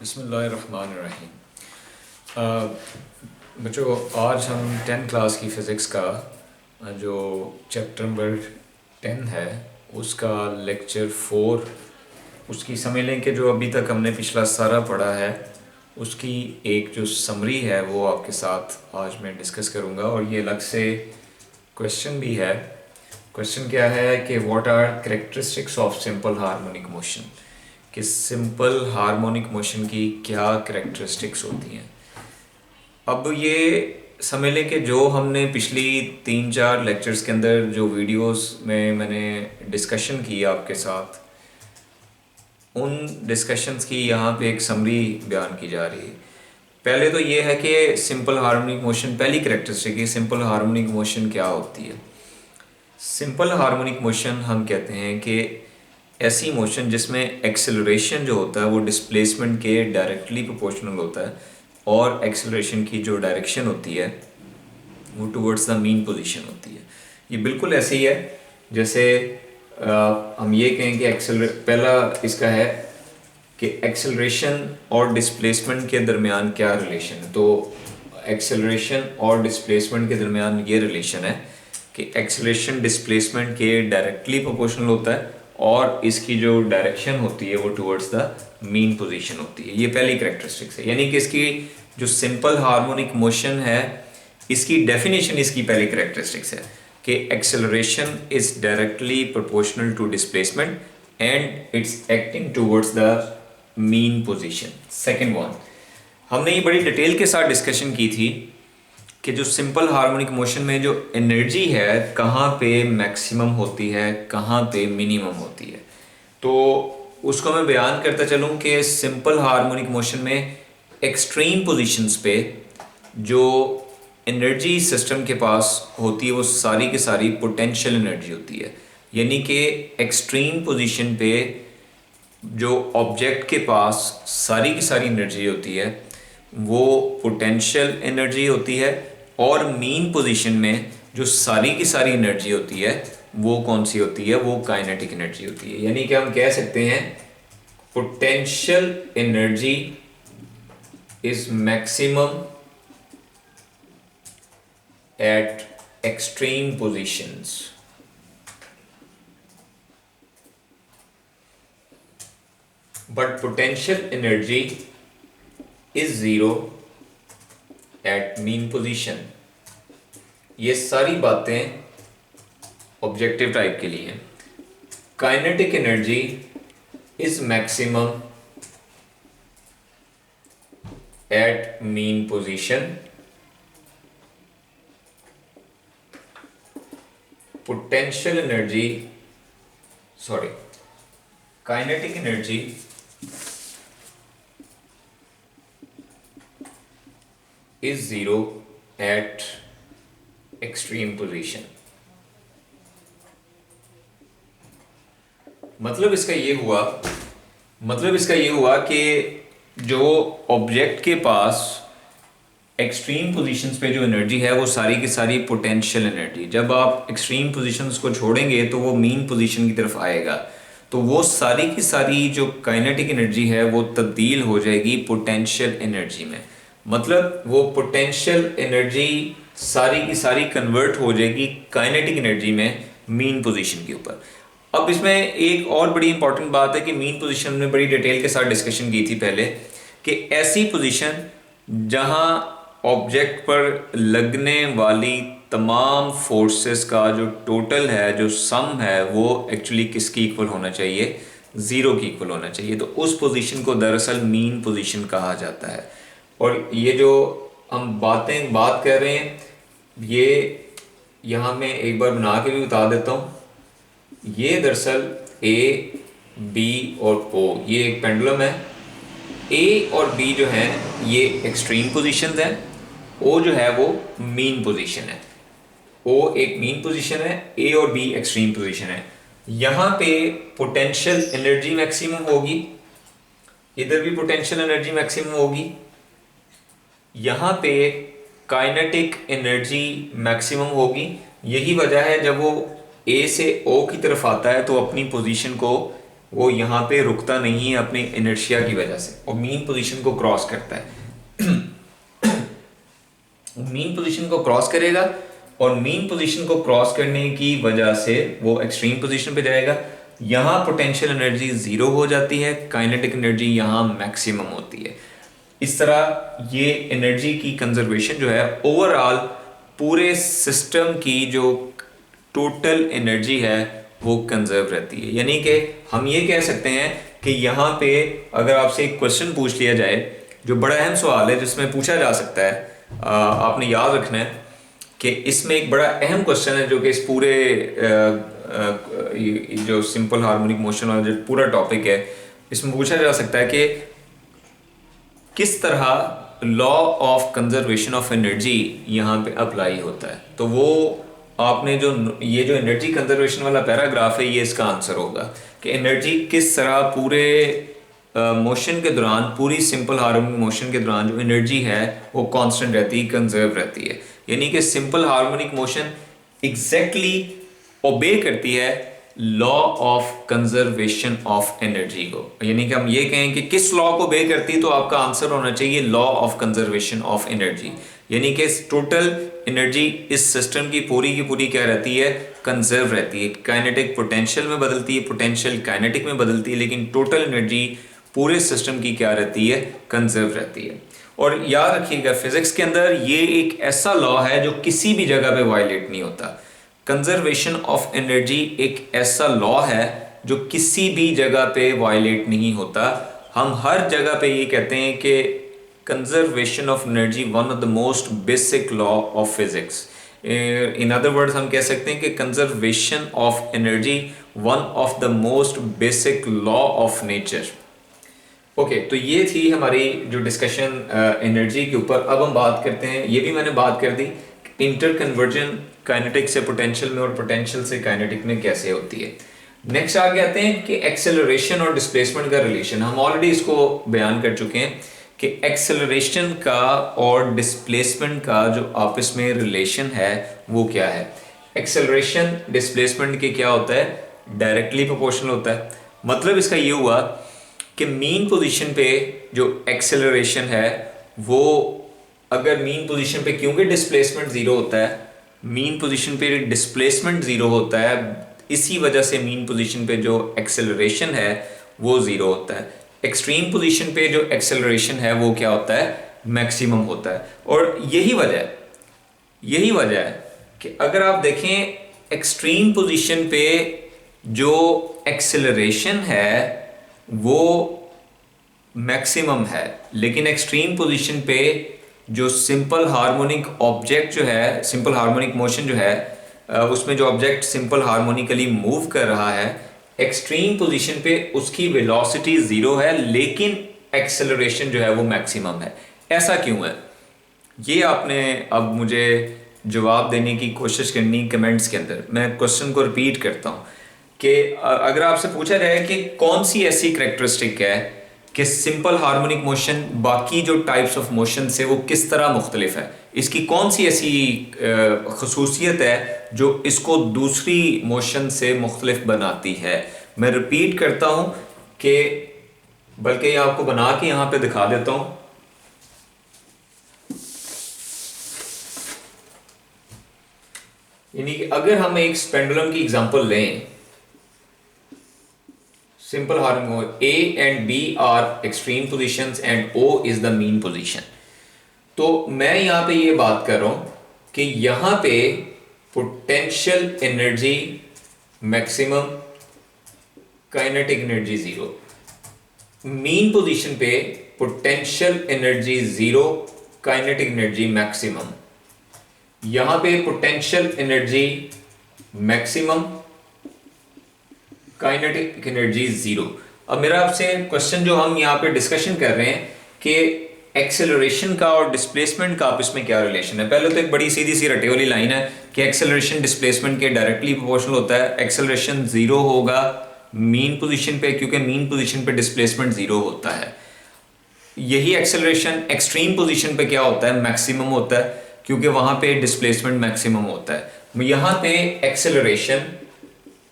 बिस्मिल्लाहिर्रहमानिर्रहीम। बच्चों, आज हम 10 क्लास की फ़िज़िक्स का जो चैप्टर नंबर 10 है उसका लेक्चर 4 उसकी समझ लें कि जो अभी तक हमने पिछला सारा पढ़ा है उसकी एक जो समरी है वो आपके साथ आज मैं डिस्कस करूँगा। और ये अलग से क्वेश्चन भी है। क्वेश्चन क्या है कि what are characteristics of simple harmonic motion, कि सिंपल हार्मोनिक मोशन की क्या कैरेक्टरिस्टिक्स होती हैं। अब ये समझ लें कि जो हमने पिछली 3-4 लेक्चर्स के अंदर जो वीडियोस में मैंने डिस्कशन की आपके साथ, उन डिस्कशंस की यहाँ पे एक समरी बयान की जा रही है। पहले तो ये है कि सिंपल हार्मोनिक मोशन, पहली कैरेक्टरिस्टिक है सिंपल हार्मोनिक मोशन क्या होती है। सिंपल हार्मोनिक मोशन हम कहते हैं कि ऐसी मोशन जिसमें एक्सेलरेशन जो होता है वो डिस्प्लेसमेंट के डायरेक्टली प्रोपोर्शनल होता है और एक्सेलरेशन की जो डायरेक्शन होती है वो टुवर्ड्स द मीन पोजीशन होती है। ये बिल्कुल ऐसे ही है जैसे हम ये कहें कि पहला इसका है कि एक्सेलरेशन और डिस्प्लेसमेंट के दरमियान क्या रिलेशन है। तो एक्सेलरेशन और डिस्प्लेसमेंट के दरमियान ये रिलेशन है कि एक्सेलरेशन डिस्प्लेसमेंट के डायरेक्टली प्रोपोर्शनल होता है और इसकी जो डायरेक्शन होती है वो टुवर्ड्स द मीन पोजीशन होती है। ये पहली कैरेक्टरिस्टिक्स है, यानी कि इसकी जो सिंपल हार्मोनिक मोशन है इसकी डेफिनेशन, इसकी पहली कैरेक्टरिस्टिक्स है कि acceleration is directly proportional to displacement and its acting towards the mean position. Second one, हमने ये बड़ी डिटेल के साथ डिस्कशन की थी कि जो सिंपल हार्मोनिक मोशन में जो एनर्जी है कहाँ पे मैक्सिमम होती है, कहाँ पे मिनिमम होती है। तो उसको मैं बयान करता चलूँ कि सिंपल हार्मोनिक मोशन में एक्सट्रीम पोजीशंस पे जो एनर्जी सिस्टम के पास होती है वो सारी की सारी पोटेंशियल एनर्जी होती है। यानी कि एक्सट्रीम पोजीशन पे जो ऑब्जेक्ट के पास सारी की सारी एनर्जी होती है वो पोटेंशियल एनर्जी होती है और मीन पोजीशन में जो सारी की सारी एनर्जी होती है वो कौन सी होती है, वो काइनेटिक एनर्जी होती है। यानी कि हम कह सकते हैं potential energy is maximum at extreme positions. But potential energy is zero at mean position. ये सारी बातें ऑब्जेक्टिव टाइप के लिए हैं। Kinetic energy is maximum at mean position. Potential energy kinetic energy is zero at extreme position। मतलब इसका ये हुआ कि जो ऑब्जेक्ट के पास एक्सट्रीम पोजीशंस पे जो एनर्जी है वो सारी की सारी पोटेंशियल एनर्जी, जब आप एक्सट्रीम पोजीशंस को छोड़ेंगे तो वो मीन पोजीशन की तरफ आएगा, तो वो सारी की सारी जो काइनेटिक एनर्जी है वो तब्दील हो जाएगी पोटेंशियल एनर्जी में। मतलब वो पोटेंशियल एनर्जी सारी की सारी कन्वर्ट हो जाएगी काइनेटिक एनर्जी में मीन पोजीशन के ऊपर। अब इसमें एक और बड़ी इंपॉर्टेंट बात है कि मीन पोजीशन में बड़ी डिटेल के साथ डिस्कशन की थी पहले कि ऐसी पोजीशन जहां ऑब्जेक्ट पर लगने वाली तमाम फोर्सेस का जो टोटल है, जो सम है, वो एक्चुअली किसकी इक्वल होना चाहिए, ज़ीरो की इक्वल होना चाहिए। तो उस पोजीशन को दरअसल मीन पोजीशन कहा जाता है। और ये जो हम बात कर रहे हैं ये यहाँ मैं एक बार बना के भी बता देता हूँ। ये दरअसल ए, बी और ओ ये एक पेंडुलम है। ए और बी जो है ये एक्सट्रीम पोजीशंस हैं, ओ जो है वो मीन पोजीशन है। ओ एक मीन पोजीशन है, ए और बी एक्सट्रीम पोजीशन है। यहाँ पे पोटेंशियल एनर्जी मैक्सिमम होगी, इधर भी पोटेंशियल एनर्जी मैक्सिमम होगी, यहाँ पे काइनेटिक एनर्जी मैक्सिमम होगी। यही वजह है जब वो ए से ओ की तरफ आता है तो अपनी पोजीशन को वो यहाँ पे रुकता नहीं है अपनी इनर्शिया की वजह से और मीन पोजीशन को क्रॉस करता है। मीन पोजीशन को क्रॉस करेगा और मीन पोजीशन को क्रॉस करने की वजह से वो एक्सट्रीम पोजीशन पे जाएगा। यहाँ पोटेंशियल एनर्जी जीरो हो जाती है, काइनेटिक एनर्जी यहाँ मैक्सिमम होती है। इस तरह ये एनर्जी की कंजर्वेशन जो है ओवरऑल पूरे सिस्टम की जो टोटल एनर्जी है वो कंजर्व रहती है। यानी कि हम ये कह सकते हैं कि यहाँ पे अगर आपसे एक क्वेश्चन पूछ लिया जाए जो बड़ा अहम सवाल है जिसमें पूछा जा सकता है, आपने याद रखना है कि इसमें एक बड़ा अहम क्वेश्चन है जो कि इस पूरे जो सिंपल हार्मोनिक मोशन वाला जो पूरा टॉपिक है इसमें पूछा जा सकता है कि किस तरह law of conservation of energy यहाँ पे अप्लाई होता है। तो वो आपने जो ये जो एनर्जी कंजर्वेशन वाला पैराग्राफ है ये इसका आंसर होगा कि एनर्जी किस तरह पूरे मोशन के दौरान, पूरी सिंपल हार्मोनिक मोशन के दौरान जो एनर्जी है वो कांस्टेंट रहती है, कंजर्व रहती है। यानी कि सिंपल हार्मोनिक मोशन एग्जैक्टली ओबे करती है law of conservation of energy को। यानी कि हम ये कहें कि किस लॉ को ओबे करती है तो आपका आंसर होना चाहिए law of conservation of energy. यानी कि टोटल एनर्जी इस सिस्टम की पूरी क्या रहती है, कंजर्व रहती है। काइनेटिक पोटेंशियल में बदलती है, पोटेंशियल काइनेटिक में बदलती है, लेकिन टोटल एनर्जी पूरे सिस्टम की क्या रहती है, कंजर्व रहती है। और याद रखिएगा फिजिक्स के अंदर ये एक ऐसा लॉ है जो किसी भी जगह पे वायलेट नहीं होता। कंजर्वेशन ऑफ एनर्जी एक ऐसा लॉ है जो किसी भी जगह पे वायलेट नहीं होता। हम हर जगह पे ये कहते हैं कि conservation of energy one of the most basic law of physics. In other words हम कह सकते हैं कि conservation of energy one of the most basic law of nature. Okay, तो ये थी हमारी जो डिस्कशन एनर्जी के ऊपर। अब हम बात करते हैं, ये भी मैंने बात कर दी, इंटर कन्वर्जन काइनेटिक से पोटेंशियल में और पोटेंशियल से काइनेटिक में कैसे होती है। नेक्स्ट आगे आते हैं कि एक्सेलरेशन और डिस्प्लेसमेंट का रिलेशन। हम ऑलरेडी इसको बयान कर चुके हैं कि एक्सेलरेशन का और डिस्प्लेसमेंट का जो आपस में रिलेशन है वो क्या है। एक्सेलरेशन डिस्प्लेसमेंट के क्या होता है, डायरेक्टली प्रोपोर्शनल होता है। मतलब इसका ये हुआ कि मीन पोजीशन पे जो एक्सेलरेशन है वो, अगर मीन पोजीशन पे, क्योंकि डिस्प्लेसमेंट जीरो होता है, मीन पोजीशन पे डिस्प्लेसमेंट जीरो होता है, इसी वजह से मीन पोजीशन पे जो एक्सेलरेशन है वो जीरो होता है। एक्सट्रीम पोजीशन पे जो एक्सेलरेशन है वो क्या होता है, मैक्सिमम होता है। और यही वजह है कि अगर आप देखें एक्सट्रीम पोजीशन पे जो एक्सेलरेशन है वो मैक्सिमम है, लेकिन एक्सट्रीम पोजीशन पे जो सिंपल हार्मोनिक ऑब्जेक्ट जो है, सिंपल हार्मोनिक मोशन जो है, उसमें जो ऑब्जेक्ट सिंपल हार्मोनिकली मूव कर रहा है, एक्सट्रीम पोजीशन पे उसकी वेलोसिटी जीरो है लेकिन एक्सेलरेशन जो है वो मैक्सिमम है। ऐसा क्यों है, ये आपने अब मुझे जवाब देने की कोशिश करनी कमेंट्स के अंदर। मैं क्वेश्चन को रिपीट करता हूँ कि अगर आपसे पूछा जाए कि कौन सी ऐसी करेक्टरिस्टिक है कि सिंपल हार्मोनिक मोशन बाकी जो टाइप्स ऑफ मोशन से वो किस तरह मुख्तलिफ है, इसकी कौन सी ऐसी खसूसियत है जो इसको दूसरी मोशन से मुख्तलिफ बनाती है। मैं रिपीट करता हूँ कि, बल्कि आपको बना के यहाँ पे दिखा देता हूँ। यानी कि अगर हम एक पेंडुलम की एग्जांपल लें, simple harmonic A and B are extreme positions and O is the mean position। तो मैं यहाँ पे ये बात कर रहा हूँ कि यहाँ पे potential energy maximum, kinetic energy zero. Mean position पे potential energy zero, kinetic energy maximum. यहाँ पे potential energy maximum, kinetic energy zero. अब मेरा आपसे क्वेश्चन जो हम यहाँ पे डिस्कशन कर रहे हैं कि एक्सेलरेशन का और डिस्प्लेसमेंट का आपस में क्या रिलेशन है। पहले तो एक बड़ी सीधी सी रटे वाली लाइन है कि एक्सेलरेशन डिस्प्लेसमेंट के डायरेक्टली प्रोपोर्शनल होता है। एक्सेलरेशन जीरो होगा मीन पोजीशन पे, क्योंकि मीन पोजीशन पे डिस्प्लेसमेंट जीरो होता है। यही एक्सेलरेशन एक्सट्रीम पोजीशन पे क्या होता है, मैक्सिमम होता है, क्योंकि वहां पे डिस्प्लेसमेंट मैक्सिमम होता है। यहाँ पे एक्सेलरेशन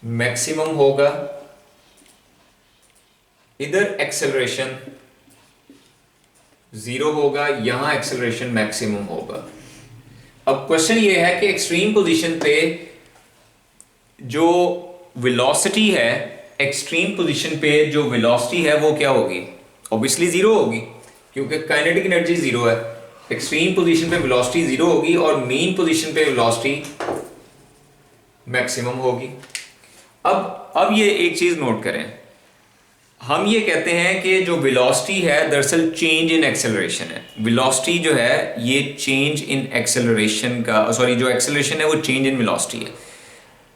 मैक्सिमम होगा इधर एक्सेलरेशन 0 होगा, यहां एक्सेलरेशन मैक्सिमम होगा। अब क्वेश्चन ये है कि एक्सट्रीम पोजीशन पे जो वेलोसिटी है, एक्सट्रीम पोजीशन पे जो वेलोसिटी है वो क्या होगी? ऑब्वियसली 0 होगी, क्योंकि काइनेटिक एनर्जी 0 है। एक्सट्रीम पोजीशन पे वेलोसिटी 0 होगी और मीन पोजीशन पे वेलोसिटी मैक्सिमम होगी। अब ये एक चीज नोट करें, हम ये कहते हैं कि जो वेलोसिटी है दरअसल चेंज इन एक्सेलरेशन है। वेलोसिटी जो है ये चेंज इन एक्सेलरेशन का, सॉरी जो एक्सेलरेशन है वो चेंज इन वेलोसिटी है,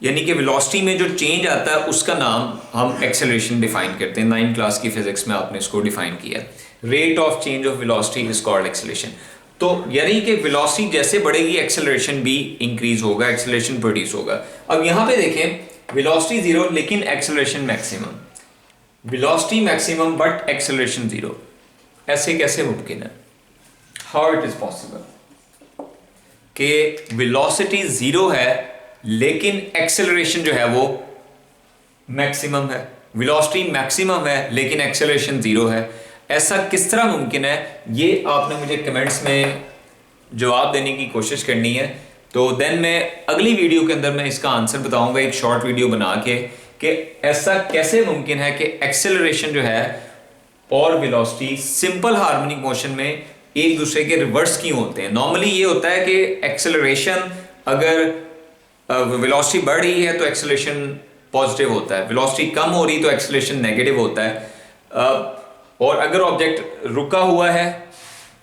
यानी कि वेलोसिटी में जो चेंज आता है उसका नाम हम एक्सेलरेशन डिफाइन करते हैं। 9th क्लास की फिजिक्स में आपने इसको डिफाइन किया, rate of change of velocity is called acceleration. तो यानी कि वेलोसिटी जैसे बढ़ेगी एक्सेलरेशन भी इंक्रीज होगा, एक्सेलरेशन प्रोड्यूस होगा। अब यहां पे देखें वेलोसिटी 0 लेकिन acceleration maximum, velocity maximum but acceleration 0, ऐसे कैसे मुमकिन है? हाउ इट इज पॉसिबल कि वेलोसिटी 0 है लेकिन एक्सेलरेशन जो है वो मैक्सिमम है, वेलोसिटी मैक्सिमम है लेकिन एक्सेलरेशन 0 है, ऐसा किस तरह मुमकिन है? ये आपने मुझे कमेंट्स में जवाब देने की कोशिश करनी है। तो देन मैं अगली वीडियो के अंदर मैं इसका आंसर बताऊंगा, एक शॉर्ट वीडियो बना के, कि ऐसा कैसे मुमकिन है कि एक्सेलरेशन जो है और वेलोसिटी सिंपल हार्मोनिक मोशन में एक दूसरे के रिवर्स क्यों होते हैं। नॉर्मली ये होता है कि एक्सेलरेशन अगर वेलोसिटी बढ़ रही है तो एक्सेलरेशन पॉजिटिव होता है, वेलोसिटी कम हो रही तो एक्सेलरेशन नेगेटिव होता है, और अगर ऑब्जेक्ट रुका हुआ है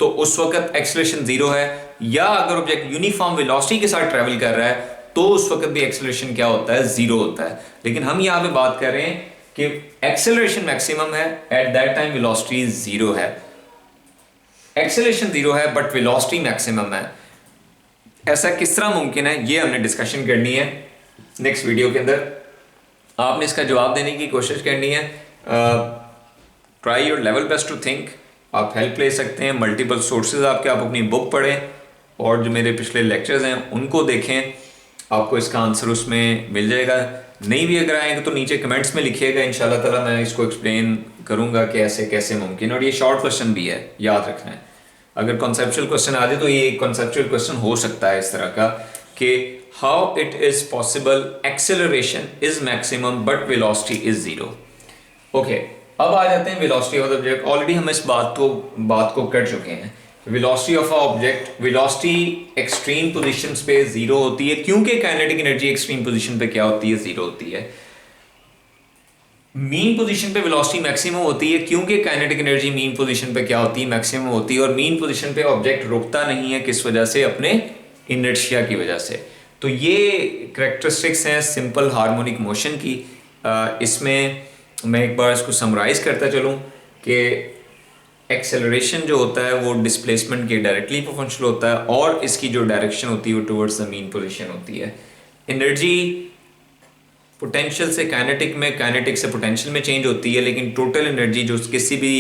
तो उस वक्त एक्सेलरेशन 0 है, या अगर ऑब्जेक्ट यूनिफॉर्म वेलोसिटी के साथ ट्रेवल कर रहा है तो उस वक्त भी एक्सेलरेशन क्या होता है? 0 होता है। लेकिन हम यहाँ पे बात कर रहे हैं कि एक्सेलरेशन मैक्सिमम है, एट दैट टाइम वेलोसिटी 0 है, एक्सेलरेशन 0 है बट वेलोसिटी मैक्सिमम है। ऐसा किस तरह मुमकिन है, ये हमने डिस्कशन करनी है नेक्स्ट वीडियो के अंदर। आपने इसका जवाब देने की कोशिश करनी है। Try your level best to think. आप हेल्प ले सकते हैं, मल्टीपल सोर्सेज आपके, आप अपनी बुक पढ़ें और जो मेरे पिछले लेक्चर्स हैं उनको देखें, आपको इसका आंसर उसमें मिल जाएगा। नहीं भी अगर आएगा तो नीचे कमेंट्स में लिखिएगा, इंशाल्लाह ताला मैं इसको एक्सप्लेन करूंगा कि ऐसे कैसे मुमकिन। और ये शॉर्ट क्वेश्चन भी है, याद रखना है। अगर कॉन्सेप्चुअल क्वेश्चन आ जाए तो ये कॉन्सेप्चुअल क्वेश्चन हो सकता है इस तरह का कि how it is possible acceleration is maximum but velocity is 0। Okay, अब आ जाते हैं velocity of the object. Already हम इस बात को कर चुके हैं। Velocity of a object, velocity extreme positions पे 0 होती है, क्योंकि काइनेटिक एनर्जी एक्सट्रीम पोजीशन पे क्या होती है? 0 होती है। मीन पोजीशन पे वेलोसिटी मैक्सिमम होती है, क्योंकि काइनेटिक एनर्जी मीन पोजीशन पे क्या होती है? मैक्सिमम होती है। और मीन पोजीशन पे ऑब्जेक्ट रुकता नहीं है, किस वजह से? अपने इनर्शिया की वजह से। तो ये करैक्टरिस्टिक्स हैं सिंपल हार्मोनिक मोशन की। इसमें मैं एक बार इसको समराइज करता चलूँ कि एक्सेलरेशन जो होता है वो डिस्प्लेसमेंट के डायरेक्टली प्रोपोर्शनल होता है, और इसकी जो डायरेक्शन होती है वो टुवर्ड्स द मीन पोजीशन होती है। एनर्जी पोटेंशियल से काइनेटिक में, काइनेटिक से पोटेंशियल में चेंज होती है, लेकिन टोटल एनर्जी जो किसी भी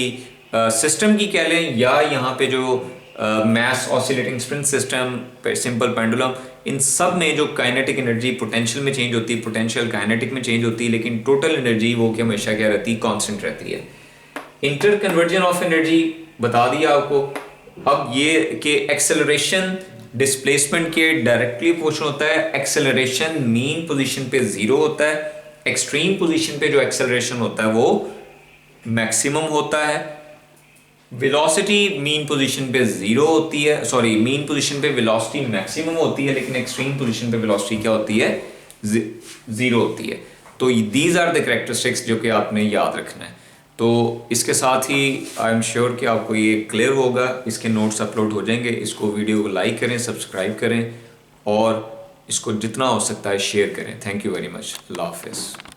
सिस्टम की कह लें, या यहाँ पे जो mass oscillating spring system, simple pendulum, इन सब में जो काइनेटिक एनर्जी पोटेंशियल में चेंज होती है, पोटेंशियल काइनेटिक में चेंज होती है, लेकिन टोटल एनर्जी वो क्या हमेशा क्या रहती है? कांस्टेंट रहती है। इंटर कन्वर्जन ऑफ एनर्जी बता दिया आपको। अब ये कि एक्सेलरेशन डिस्प्लेसमेंट के डायरेक्टली प्रोपोर्शनल होता है। एक्सेलरेशन मीन पोजीशन पे 0 होता है, एक्सट्रीम पोजीशन पे जो एक्सेलरेशन होता है वो मैक्सिमम होता है। वेलोसिटी मीन पोजीशन पे 0 होती है, सॉरी मीन पोजीशन पे वेलोसिटी मैक्सिमम होती है, लेकिन एक्सट्रीम पोजीशन पे वेलोसिटी क्या होती है? 0 होती है। तो दीज आर द कैरेक्टरिस्टिक्स जो कि आपने याद रखना है। तो इसके साथ ही आई एम श्योर कि आपको ये क्लियर होगा। इसके नोट्स अपलोड हो जाएंगे। इसको वीडियो को लाइक करें, सब्सक्राइब करें और इसको जितना हो सकता है शेयर करें। Thank you very much. अल्लाह हाफिज़।